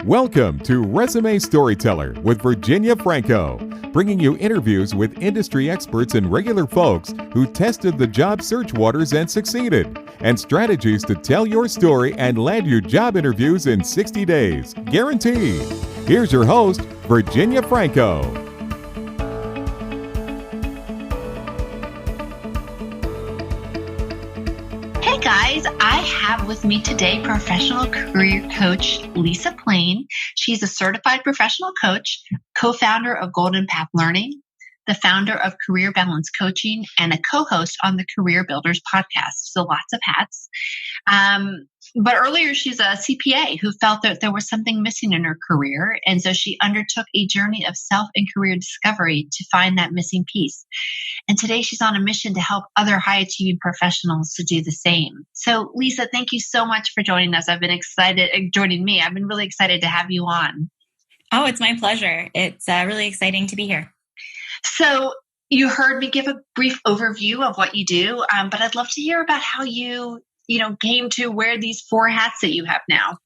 Welcome to Resume Storyteller with Virginia Franco, bringing you interviews with industry experts and regular folks who tested the job search waters and succeeded, and strategies to tell your story and land you job interviews in 60 days, guaranteed. Here's your host, Virginia Franco. Hey guys, I have with me today professional career coach Lisa Plain. She's a certified professional coach, co-founder of Golden Path Learning, the founder of Career Balance Coaching, and a co-host on the Career Builders podcast. So lots of hats. But earlier, she's a CPA who felt that there was something missing in her career. And so she undertook a journey of self and career discovery to find that missing piece. And today she's on a mission to help other high achieving professionals to do the same. So Lisa, thank you so much for joining us. I've been really excited to have you on. Oh, it's my pleasure. It's really exciting to be here. So you heard me give a brief overview of what you do, but I'd love to hear about how you came to wear these 4 hats that you have now.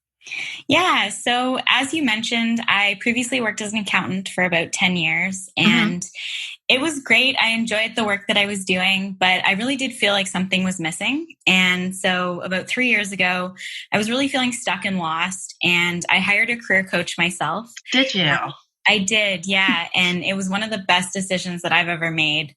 Yeah. So as you mentioned, I previously worked as an accountant for about 10 years and it was great. I enjoyed the work that I was doing, but I really did feel like something was missing. And so about 3 years ago, I was really feeling stuck and lost, and I hired a career coach myself. Did you? I did. Yeah. And it was one of the best decisions that I've ever made.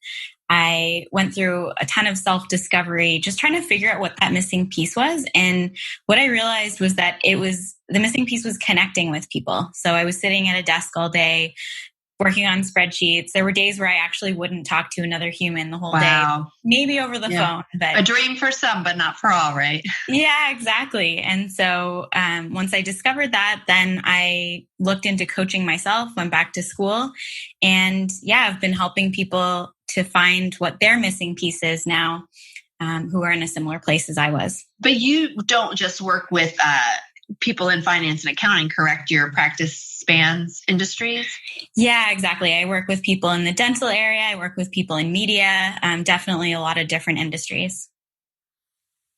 I went through a ton of self-discovery, just trying to figure out what that missing piece was. And what I realized was that the missing piece was connecting with people. So I was sitting at a desk all day, working on spreadsheets. There were days where I actually wouldn't talk to another human the whole day, maybe over the phone. But a dream for some, but not for all, right? Yeah, exactly. And so once I discovered that, then I looked into coaching myself, went back to school, and I've been helping people to find what their missing piece is now, who are in a similar place as I was. But you don't just work with people in finance and accounting, correct? Your practice spans industries? Yeah, exactly. I work with people in the dental area. I work with people in media, definitely a lot of different industries.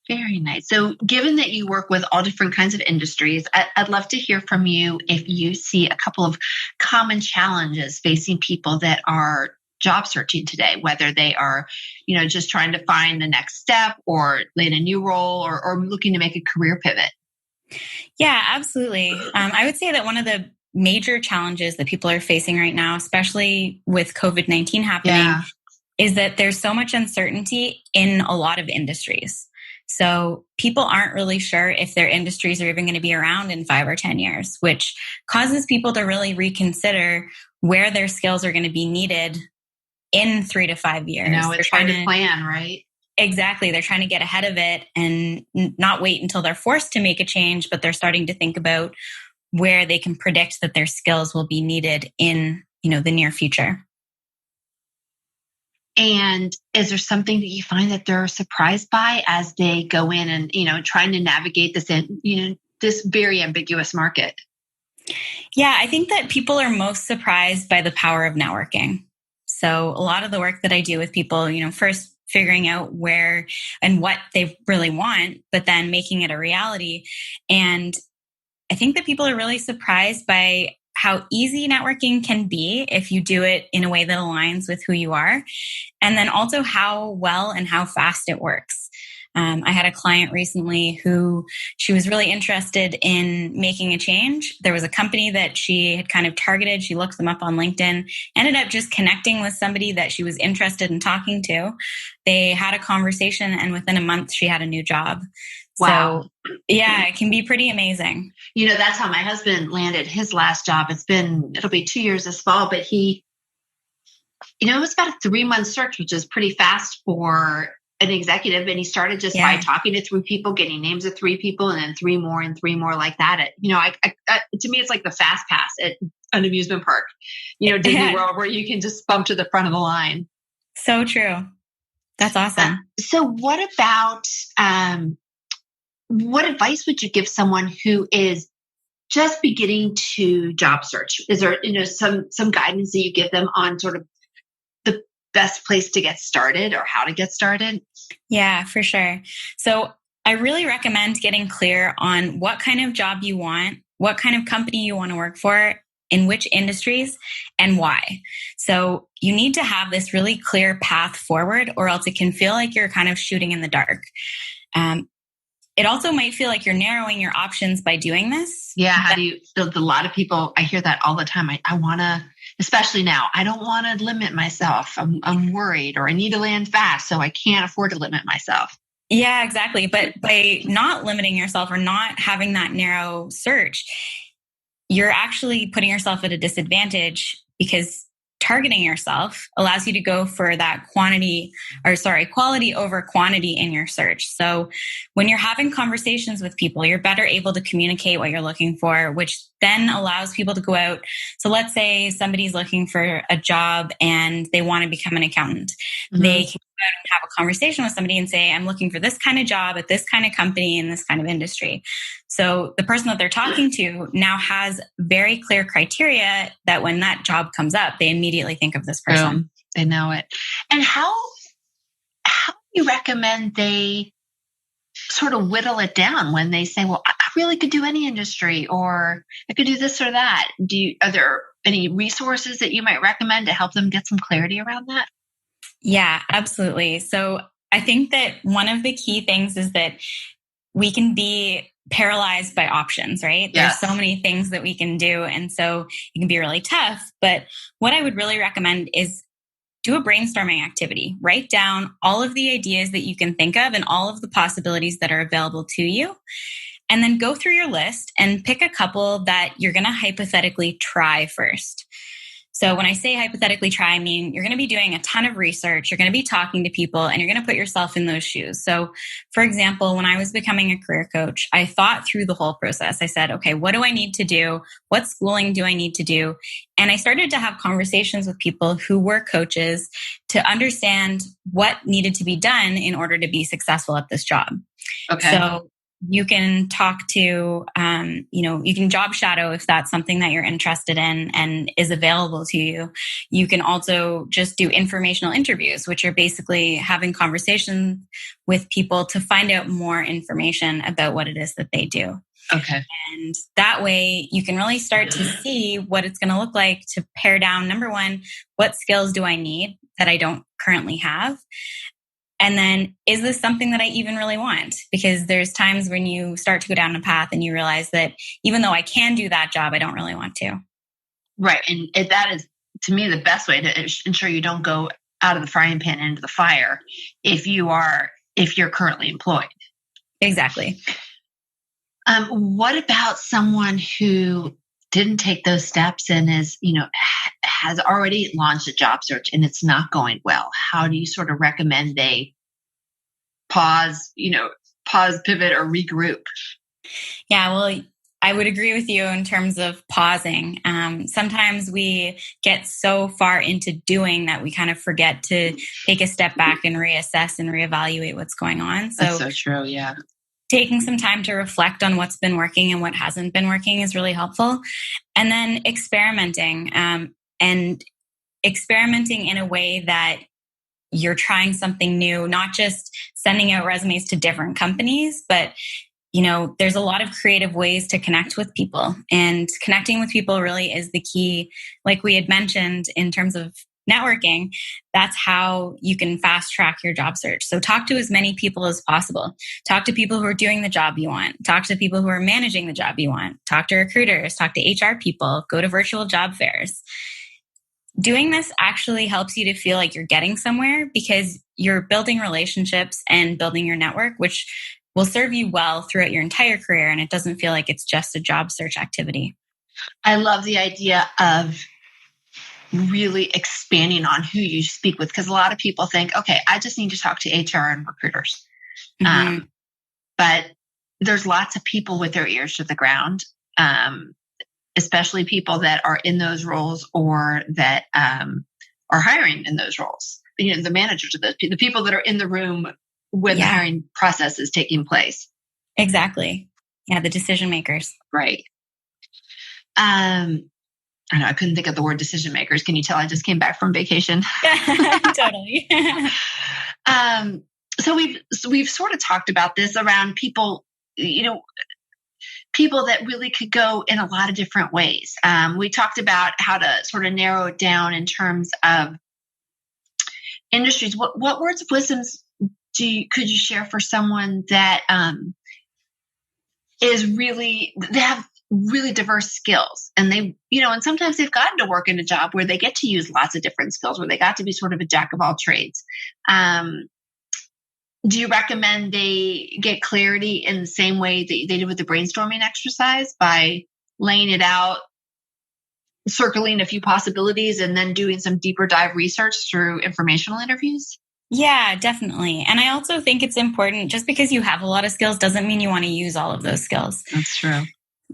Very nice. So given that you work with all different kinds of industries, I'd love to hear from you if you see a couple of common challenges facing people that are job searching today, whether they are, just trying to find the next step or land a new role or looking to make a career pivot. Yeah, absolutely. I would say that one of the major challenges that people are facing right now, especially with COVID-19 happening, is that there's so much uncertainty in a lot of industries. So people aren't really sure if their industries are even going to be around in 5 or 10 years, which causes people to really reconsider where their skills are going to be needed in 3 to 5 years. It's trying to plan, right? Exactly. They're trying to get ahead of it and not wait until they're forced to make a change, but they're starting to think about where they can predict that their skills will be needed in, the near future. And is there something that you find that they're surprised by as they go in and, trying to navigate this this very ambiguous market? Yeah, I think that people are most surprised by the power of networking. So a lot of the work that I do with people, first figuring out where and what they really want, but then making it a reality. And I think that people are really surprised by how easy networking can be if you do it in a way that aligns with who you are. And then also how well and how fast it works. I had a client recently who she was really interested in making a change. There was a company that she had kind of targeted. She looked them up on LinkedIn, ended up just connecting with somebody that she was interested in talking to. They had a conversation, and within a month, she had a new job. Wow. So, it can be pretty amazing. That's how my husband landed his last job. It'll be 2 years this fall, but he, it was about a 3-month search, which is pretty fast for an executive. And he started just by talking to 3 people, getting names of 3 people, and then 3 more and 3 more like that. To me, it's like the fast pass at an amusement park, Disney World, where you can just bump to the front of the line. So true. That's awesome. So what about, what advice would you give someone who is just beginning to job search? Is there, some guidance that you give them on sort of the best place to get started or how to get started? Yeah, for sure. So I really recommend getting clear on what kind of job you want what kind of company you want to work for, in which industries, and why. So you need to have this really clear path forward, or else it can feel like you're kind of shooting in the dark. It also might feel like you're narrowing your options by doing this. Yeah. How do you, a lot of people, I hear that all the time. I want to, especially now, I don't want to limit myself. I'm worried, or I need to land fast, so I can't afford to limit myself. Yeah, exactly. But by not limiting yourself or not having that narrow search, you're actually putting yourself at a disadvantage, because targeting yourself allows you to go for that quality over quantity in your search. So when you're having conversations with people, you're better able to communicate what you're looking for, which then allows people to go out. So let's say somebody's looking for a job and they want to become an accountant. Mm-hmm. They can go out and have a conversation with somebody and say, I'm looking for this kind of job at this kind of company in this kind of industry. So the person that they're talking to now has very clear criteria that when that job comes up, they immediately think of this person. They know it. And how do you recommend they sort of whittle it down when they say, well, I really could do any industry, or I could do this or that? Are there any resources that you might recommend to help them get some clarity around that? Yeah, absolutely. So I think that one of the key things is that we can be paralyzed by options, right? Yes. There's so many things that we can do. And so it can be really tough. But what I would really recommend is do a brainstorming activity. Write down all of the ideas that you can think of and all of the possibilities that are available to you. And then go through your list and pick a couple that you're going to hypothetically try first. So when I say hypothetically try, I mean, you're going to be doing a ton of research, you're going to be talking to people, and you're going to put yourself in those shoes. So for example, when I was becoming a career coach, I thought through the whole process. I said, okay, what do I need to do? What schooling do I need to do? And I started to have conversations with people who were coaches to understand what needed to be done in order to be successful at this job. Okay. So you can talk to, you can job shadow if that's something that you're interested in and is available to you. You can also just do informational interviews, which are basically having conversations with people to find out more information about what it is that they do. Okay. And that way you can really start to see what it's going to look like to pare down, number one, what skills do I need that I don't currently have? And then, is this something that I even really want? Because there's times when you start to go down a path and you realize that even though I can do that job, I don't really want to. Right. And that is, to me, the best way to ensure you don't go out of the frying pan into the fire if you're currently employed. Exactly. What about someone who didn't take those steps and has already launched a job search and it's not going well? How do you sort of recommend they pause, pivot, or regroup? Yeah, well, I would agree with you in terms of pausing. Sometimes we get so far into doing that we kind of forget to take a step back and reassess and reevaluate what's going on. That's so true. Yeah. Taking some time to reflect on what's been working and what hasn't been working is really helpful. And then experimenting in a way that you're trying something new, not just sending out resumes to different companies, but there's a lot of creative ways to connect with people, and connecting with people really is the key. Like we had mentioned in terms of networking, that's how you can fast track your job search. So talk to as many people as possible. Talk to people who are doing the job you want. Talk to people who are managing the job you want. Talk to recruiters, talk to HR people, go to virtual job fairs. Doing this actually helps you to feel like you're getting somewhere because you're building relationships and building your network, which will serve you well throughout your entire career. And it doesn't feel like it's just a job search activity. I love the idea of really expanding on who you speak with, because a lot of people think, okay, I just need to talk to HR and recruiters. Mm-hmm. But there's lots of people with their ears to the ground, especially people that are in those roles or that are hiring in those roles. The managers of those people, the people that are in the room when the hiring process is taking place. Exactly. Yeah, the decision makers. Right. I know I couldn't think of the word decision makers. Can you tell I just came back from vacation? Totally. So we've sort of talked about this around people, people that really could go in a lot of different ways. We talked about how to sort of narrow it down in terms of industries. What words of wisdoms could you share for someone that they have really diverse skills, and and sometimes they've gotten to work in a job where they get to use lots of different skills, where they got to be sort of a jack of all trades. Do you recommend they get clarity in the same way that they did with the brainstorming exercise, by laying it out, circling a few possibilities, and then doing some deeper dive research through informational interviews? Yeah, definitely. And I also think it's important, just because you have a lot of skills doesn't mean you want to use all of those skills. That's true.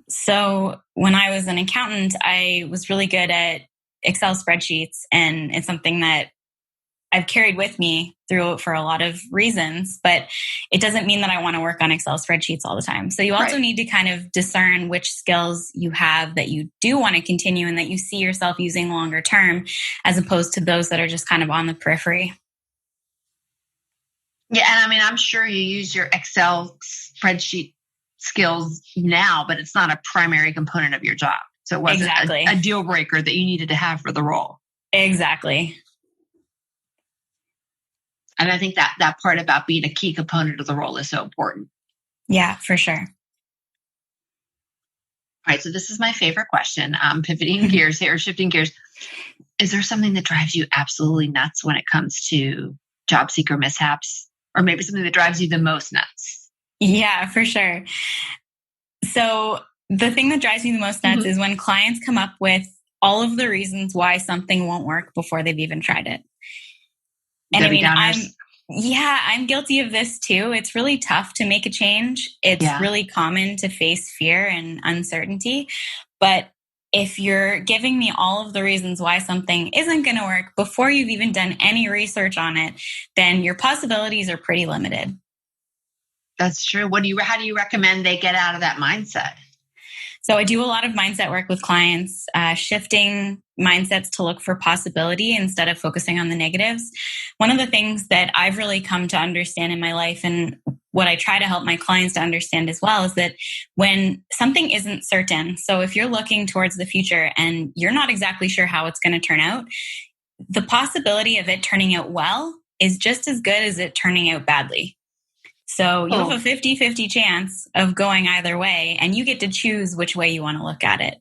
So when I was an accountant, I was really good at Excel spreadsheets, and it's something that I've carried with me through for a lot of reasons, but it doesn't mean that I want to work on Excel spreadsheets all the time. So you also need to kind of discern which skills you have that you do want to continue and that you see yourself using longer term, as opposed to those that are just kind of on the periphery. Yeah, and I mean, I'm sure you use your Excel spreadsheet skills now, but it's not a primary component of your job. So it wasn't a deal breaker that you needed to have for the role. Exactly. And I think that part about being a key component of the role is so important. Yeah, for sure. All right, so this is my favorite question. Pivoting gears here, shifting gears. Is there something that drives you absolutely nuts when it comes to job seeker mishaps? Or maybe something that drives you the most nuts? Yeah, for sure. So the thing that drives me the most nuts is when clients come up with all of the reasons why something won't work before they've even tried it. And Debbie I'm guilty of this too. It's really tough to make a change. It's really common to face fear and uncertainty. But if you're giving me all of the reasons why something isn't going to work before you've even done any research on it, then your possibilities are pretty limited. That's true. How do you recommend they get out of that mindset? So I do a lot of mindset work with clients, shifting mindsets to look for possibility instead of focusing on the negatives. One of the things that I've really come to understand in my life, and what I try to help my clients to understand as well, is that when something isn't certain, so if you're looking towards the future and you're not exactly sure how it's going to turn out, the possibility of it turning out well is just as good as it turning out badly. So you have a 50-50 chance of going either way, and you get to choose which way you want to look at it.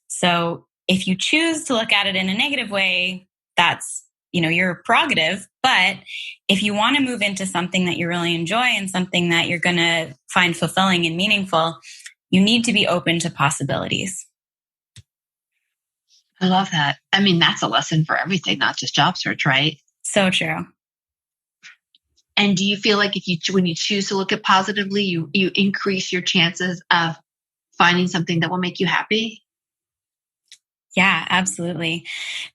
So if you choose to look at it in a negative way, that's, your prerogative. But if you want to move into something that you really enjoy and something that you're going to find fulfilling and meaningful, you need to be open to possibilities. I love that. I mean, that's a lesson for everything, not just job search, right? So true. And do you feel like when you choose to look at positively, you increase your chances of finding something that will make you happy? Yeah, absolutely.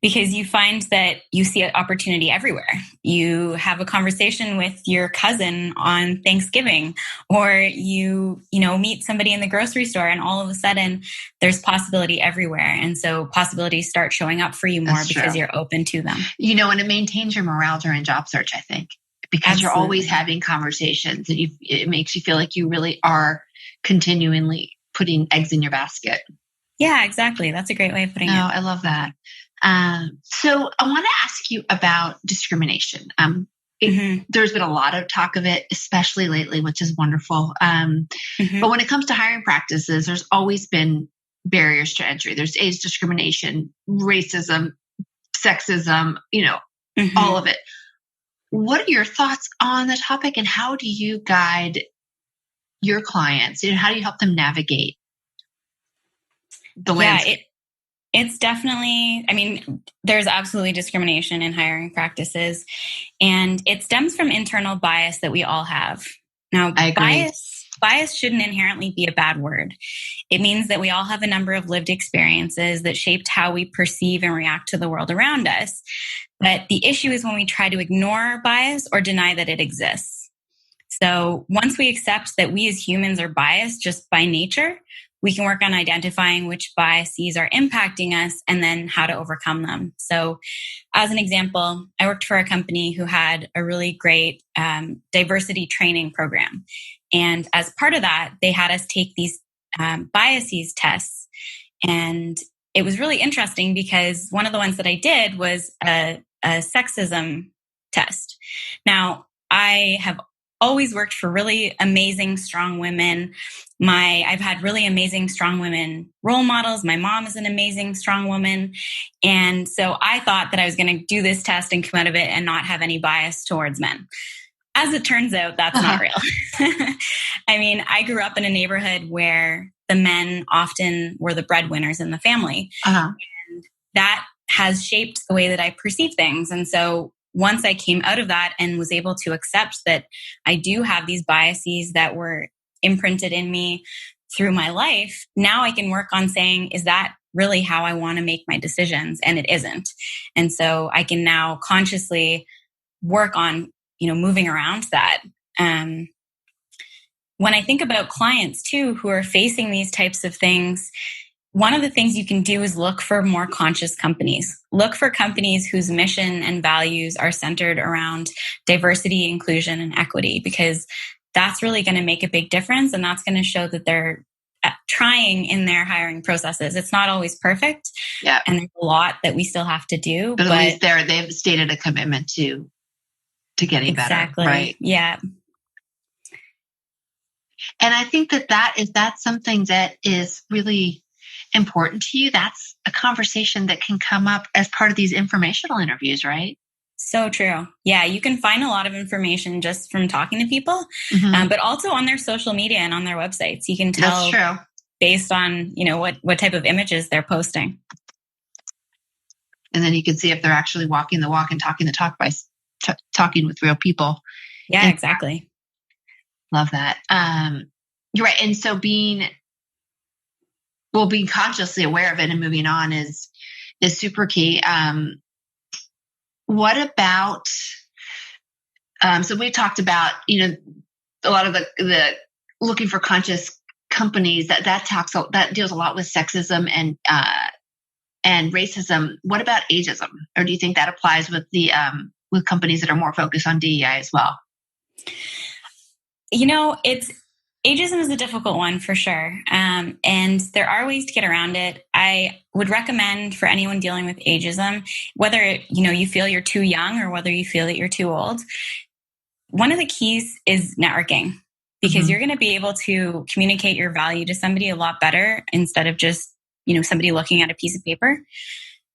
Because you find that you see an opportunity everywhere. You have a conversation with your cousin on Thanksgiving, or you meet somebody in the grocery store, and all of a sudden there's possibility everywhere. And so possibilities start showing up for you more because you're open to them. And it maintains your morale during job search, I think, because you're always having conversations, and it makes you feel like you really are continually putting eggs in your basket. Yeah, exactly. That's a great way of putting it. Oh, I love that. So I want to ask you about discrimination. There's been a lot of talk of it, especially lately, which is wonderful. But when it comes to hiring practices, there's always been barriers to entry. There's age discrimination, racism, sexism, all of it. What are your thoughts on the topic, and how do you guide your clients? How do you help them navigate the landscape? It's definitely, there's absolutely discrimination in hiring practices, and it stems from internal bias that we all have. Now, bias shouldn't inherently be a bad word. It means that we all have a number of lived experiences that shaped how we perceive and react to the world around us. But the issue is when we try to ignore bias or deny that it exists. So once we accept that we as humans are biased just by nature, we can work on identifying which biases are impacting us and then how to overcome them. So as an example, I worked for a company who had a really great diversity training program. And as part of that, they had us take these biases tests. And it was really interesting because one of the ones that I did was a sexism test. Now, I have always worked for really amazing, strong women. I've had really amazing, strong women role models. My mom is an amazing, strong woman. And so I thought that I was going to do this test and come out of it and not have any bias towards men. As it turns out, that's not real. I mean, I grew up in a neighborhood where the men often were the breadwinners in the family. And that has shaped the way that I perceive things. And so once I came out of that and was able to accept that I do have these biases that were imprinted in me through my life, now I can work on saying, is that really how I want to make my decisions? And it isn't. And so I can now consciously work on, moving around that. When I think about clients too, who are facing these types of things, one of the things you can do is look for more conscious companies. Look for companies whose mission and values are centered around diversity, inclusion, and equity, because that's really going to make a big difference. And that's going to show that they're trying in their hiring processes. It's not always perfect. Yeah. And there's a lot that we still have to do. But at least they've stated a commitment to getting exactly. better. Right. Yeah. And I think that's something that is really important to you. That's a conversation that can come up as part of these informational interviews, right? So true. Yeah, you can find a lot of information just from talking to people, but also on their social media and on their websites. You can tell based on, what type of images they're posting. And then you can see if they're actually walking the walk and talking the talk by talking with real people. Yeah, exactly. Love that. You're right. And so being consciously aware of it and moving on is super key. What about, so we talked about, a lot of the looking for conscious companies that deals a lot with sexism and racism. What about ageism? Or do you think that applies with the, with companies that are more focused on DEI as well? Ageism is a difficult one for sure. And there are ways to get around it. I would recommend for anyone dealing with ageism, whether, you feel you're too young or whether you feel that you're too old, one of the keys is networking, because you're going to be able to communicate your value to somebody a lot better instead of just, somebody looking at a piece of paper.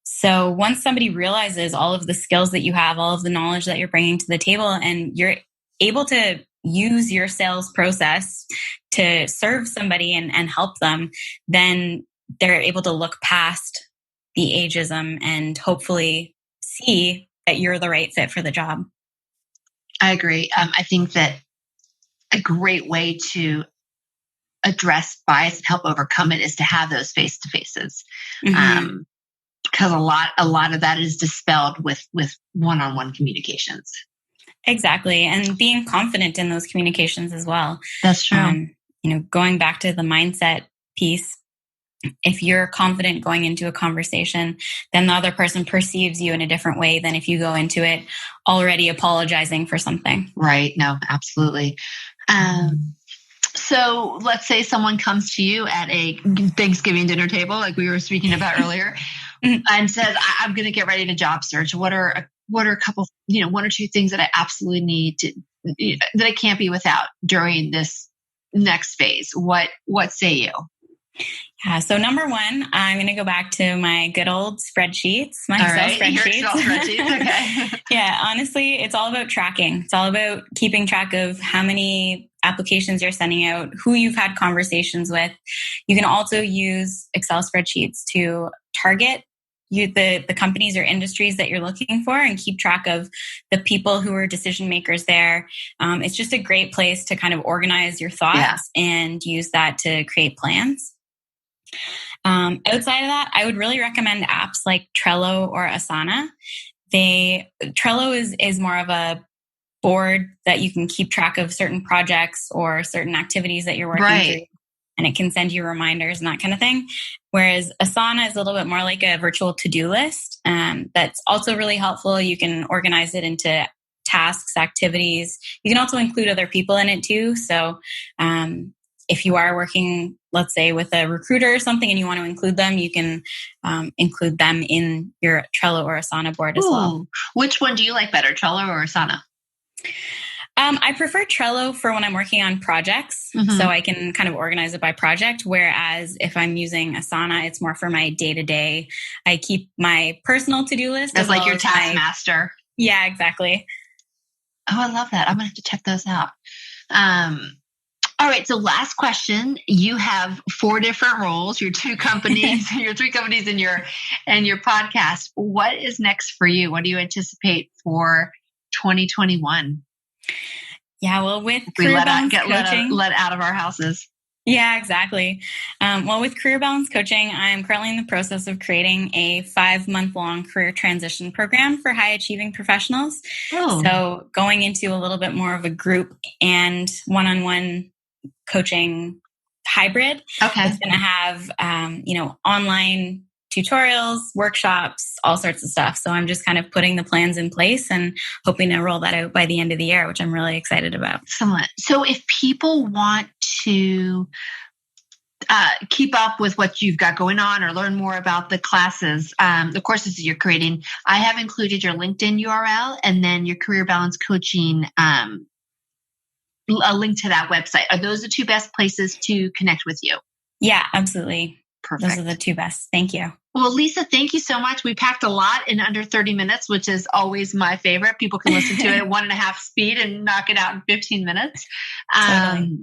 So once somebody realizes all of the skills that you have, all of the knowledge that you're bringing to the table, and you're able to use your sales process to serve somebody and help them, then they're able to look past the ageism and hopefully see that you're the right fit for the job. I agree. I think that a great way to address bias and help overcome it is to have those face-to-faces. Because a lot of that is dispelled with one-on-one communications. Exactly. And being confident in those communications as well. That's true. Going back to the mindset piece, if you're confident going into a conversation, then the other person perceives you in a different way than if you go into it already apologizing for something. Right. No, absolutely. So let's say someone comes to you at a Thanksgiving dinner table, like we were speaking about earlier, and says, I'm going to get ready to job search. What are a couple, one or two things that I absolutely need to, that I can't be without during this next phase? What say you? Yeah. So number one, I'm going to go back to my good old spreadsheets, my Excel spreadsheets. Okay. Yeah. Honestly, it's all about tracking. It's all about keeping track of how many applications you're sending out, who you've had conversations with. You can also use Excel spreadsheets to target the companies or industries that you're looking for and keep track of the people who are decision makers there. It's just a great place to kind of organize your thoughts and use that to create plans. Outside of that, I would really recommend apps like Trello or Asana. Trello is more of a board that you can keep track of certain projects or certain activities that you're working through, and it can send you reminders and that kind of thing. Whereas Asana is a little bit more like a virtual to-do list. That's also really helpful. You can organize it into tasks, activities. You can also include other people in it too. So if you are working, let's say, with a recruiter or something and you want to include them, you can include them in your Trello or Asana board as well. Which one do you like better, Trello or Asana? I prefer Trello for when I'm working on projects, so I can kind of organize it by project. Whereas if I'm using Asana, it's more for my day-to-day. I keep my personal to-do list. That's like your task master. Yeah, exactly. Oh, I love that. I'm going to have to check those out. All right. So last question. You have 4 different roles, your 2 companies, your 3 companies in your podcast. What is next for you? What do you anticipate for 2021? Yeah, well, with Career Balance Coaching, let out of our houses. Yeah, exactly. Well, with Career Balance Coaching, I'm currently in the process of creating a 5-month-long career transition program for high-achieving professionals. Oh. So going into a little bit more of a group and one-on-one coaching hybrid. Okay. It's going to have, online tutorials, workshops, all sorts of stuff. So I'm just kind of putting the plans in place and hoping to roll that out by the end of the year, which I'm really excited about. Excellent. So if people want to keep up with what you've got going on or learn more about the classes, the courses that you're creating, I have included your LinkedIn URL and then your Career Balance Coaching, a link to that website. Are those the 2 best places to connect with you? Yeah, absolutely. Perfect. Those are the 2 best. Thank you. Well, Lisa, thank you so much. We packed a lot in under 30 minutes, which is always my favorite. People can listen to it at 1.5 speed and knock it out in 15 minutes. Totally.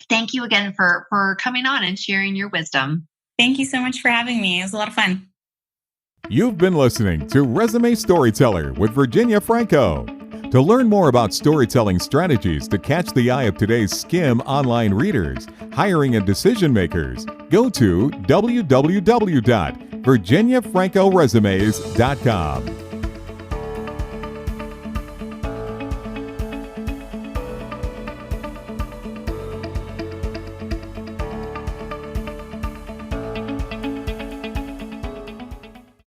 Thank you again for coming on and sharing your wisdom. Thank you so much for having me. It was a lot of fun. You've been listening to Resume Storyteller with Virginia Franco. To learn more about storytelling strategies to catch the eye of today's SCIM online readers, hiring and decision makers, go to www.virginiafrancoresumes.com.